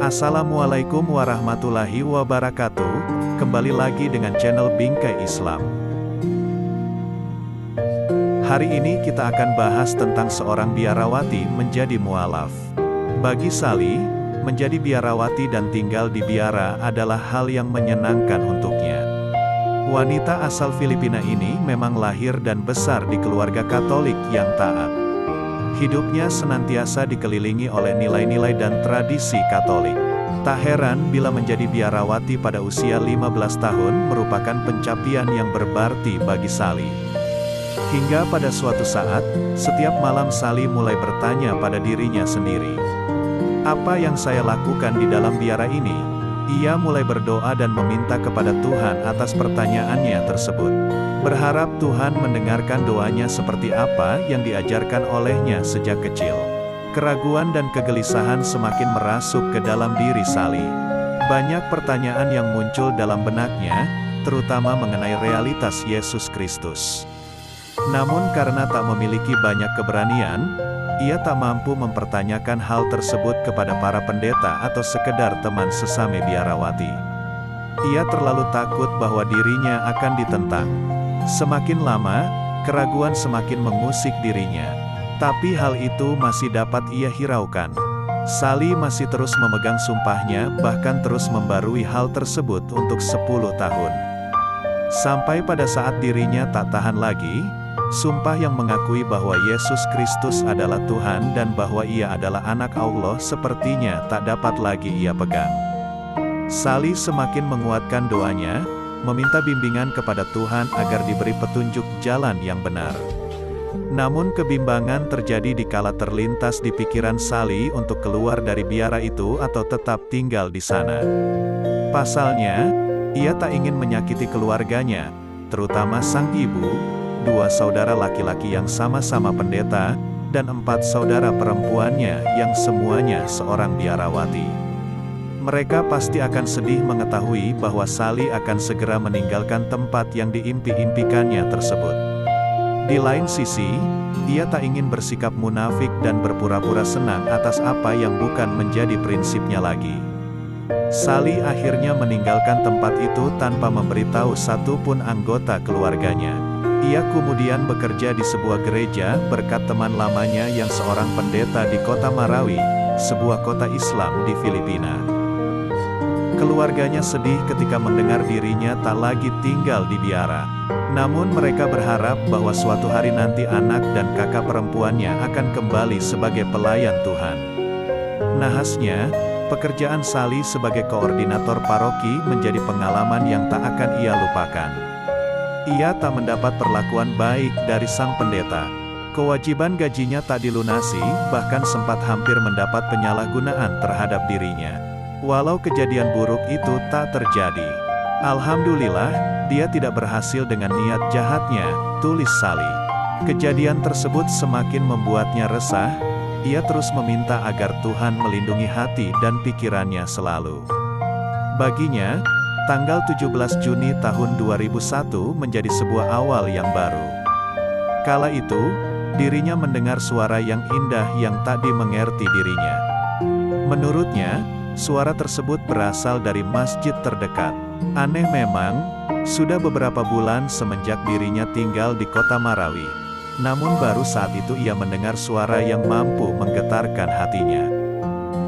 Assalamualaikum warahmatullahi wabarakatuh. Kembali lagi dengan channel Bingkai Islam. Hari ini kita akan bahas tentang seorang biarawati menjadi mualaf. Bagi Sally, menjadi biarawati dan tinggal di biara adalah hal yang menyenangkan untuknya. Wanita asal Filipina ini memang lahir dan besar di keluarga Katolik yang taat. Hidupnya senantiasa dikelilingi oleh nilai-nilai dan tradisi Katolik. Tak heran bila menjadi biarawati pada usia 15 tahun merupakan pencapaian yang berarti bagi Sally. Hingga pada suatu saat, setiap malam Sally mulai bertanya pada dirinya sendiri, apa yang saya lakukan di dalam biara ini? Ia mulai berdoa dan meminta kepada Tuhan atas pertanyaannya tersebut. Berharap Tuhan mendengarkan doanya seperti apa yang diajarkan olehnya sejak kecil. Keraguan dan kegelisahan semakin merasuk ke dalam diri Sally. Banyak pertanyaan yang muncul dalam benaknya, terutama mengenai realitas Yesus Kristus. Namun karena tak memiliki banyak keberanian, ia tak mampu mempertanyakan hal tersebut kepada para pendeta atau sekedar teman sesame biarawati. Ia terlalu takut bahwa dirinya akan ditentang. Semakin lama, keraguan semakin mengusik dirinya. Tapi hal itu masih dapat ia hiraukan. Sally masih terus memegang sumpahnya, bahkan terus membarui hal tersebut untuk 10 tahun. Sampai pada saat dirinya tak tahan lagi, sumpah yang mengakui bahwa Yesus Kristus adalah Tuhan dan bahwa ia adalah anak Allah sepertinya tak dapat lagi ia pegang. Sally semakin menguatkan doanya, meminta bimbingan kepada Tuhan agar diberi petunjuk jalan yang benar. Namun kebimbangan terjadi dikala terlintas di pikiran Sally untuk keluar dari biara itu atau tetap tinggal di sana. Pasalnya, ia tak ingin menyakiti keluarganya, terutama sang ibu, 2 saudara laki-laki yang sama-sama pendeta, dan 4 saudara perempuannya yang semuanya seorang biarawati. Mereka pasti akan sedih mengetahui bahwa Sally akan segera meninggalkan tempat yang diimpi-impikannya tersebut. Di lain sisi, ia tak ingin bersikap munafik dan berpura-pura senang atas apa yang bukan menjadi prinsipnya lagi. Sally akhirnya meninggalkan tempat itu tanpa memberitahu satupun anggota keluarganya. Ia kemudian bekerja di sebuah gereja berkat teman lamanya yang seorang pendeta di kota Marawi, sebuah kota Islam di Filipina. Keluarganya sedih ketika mendengar dirinya tak lagi tinggal di biara. Namun mereka berharap bahwa suatu hari nanti anak dan kakak perempuannya akan kembali sebagai pelayan Tuhan. Nahasnya, pekerjaan Sally sebagai koordinator paroki menjadi pengalaman yang tak akan ia lupakan. Ia tak mendapat perlakuan baik dari sang pendeta. Kewajiban gajinya tak dilunasi, bahkan sempat hampir mendapat penyalahgunaan terhadap dirinya. Walau kejadian buruk itu tak terjadi. Alhamdulillah, dia tidak berhasil dengan niat jahatnya, tulis Sally. Kejadian tersebut semakin membuatnya resah. Ia terus meminta agar Tuhan melindungi hati dan pikirannya selalu. Baginya, tanggal 17 Juni tahun 2001 menjadi sebuah awal yang baru. Kala itu, dirinya mendengar suara yang indah yang tak dimengerti dirinya. Menurutnya, suara tersebut berasal dari masjid terdekat. Aneh memang, sudah beberapa bulan semenjak dirinya tinggal di kota Marawi. Namun baru saat itu ia mendengar suara yang mampu menggetarkan hatinya.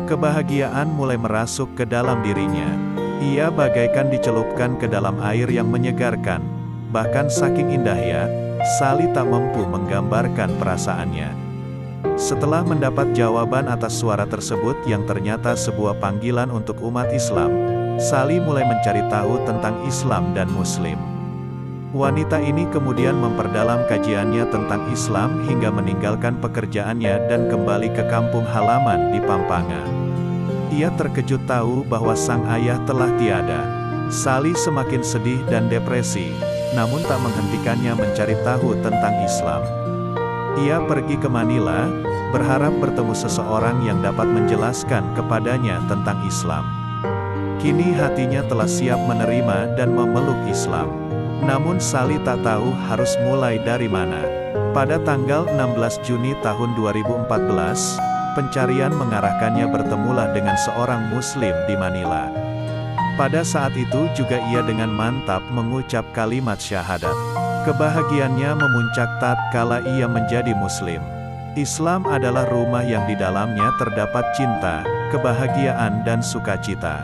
Kebahagiaan mulai merasuk ke dalam dirinya. Ia bagaikan dicelupkan ke dalam air yang menyegarkan. Bahkan saking indahnya, Sally tak mampu menggambarkan perasaannya. Setelah mendapat jawaban atas suara tersebut yang ternyata sebuah panggilan untuk umat Islam, Sally mulai mencari tahu tentang Islam dan Muslim. Wanita ini kemudian memperdalam kajiannya tentang Islam hingga meninggalkan pekerjaannya dan kembali ke kampung halaman di Pampanga. Ia terkejut tahu bahwa sang ayah telah tiada. Sally semakin sedih dan depresi, namun tak menghentikannya mencari tahu tentang Islam. Ia pergi ke Manila, berharap bertemu seseorang yang dapat menjelaskan kepadanya tentang Islam. Kini hatinya telah siap menerima dan memeluk Islam. Namun Sally tak tahu harus mulai dari mana. Pada tanggal 16 Juni tahun 2014, pencarian mengarahkannya bertemulah dengan seorang Muslim di Manila. Pada saat itu juga ia dengan mantap mengucap kalimat syahadat. Kebahagiaannya memuncak tatkala ia menjadi Muslim. Islam adalah rumah yang di dalamnya terdapat cinta, kebahagiaan dan sukacita.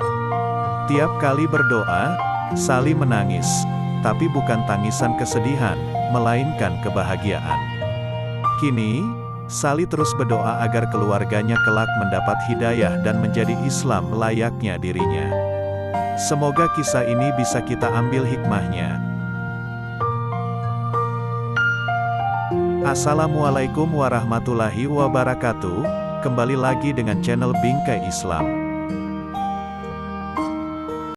Tiap kali berdoa, Sally menangis, tapi bukan tangisan kesedihan, melainkan kebahagiaan. Kini, Sally terus berdoa agar keluarganya kelak mendapat hidayah dan menjadi Islam layaknya dirinya. Semoga kisah ini bisa kita ambil hikmahnya. Assalamualaikum warahmatullahi wabarakatuh. Kembali lagi dengan channel Bingkai Islam.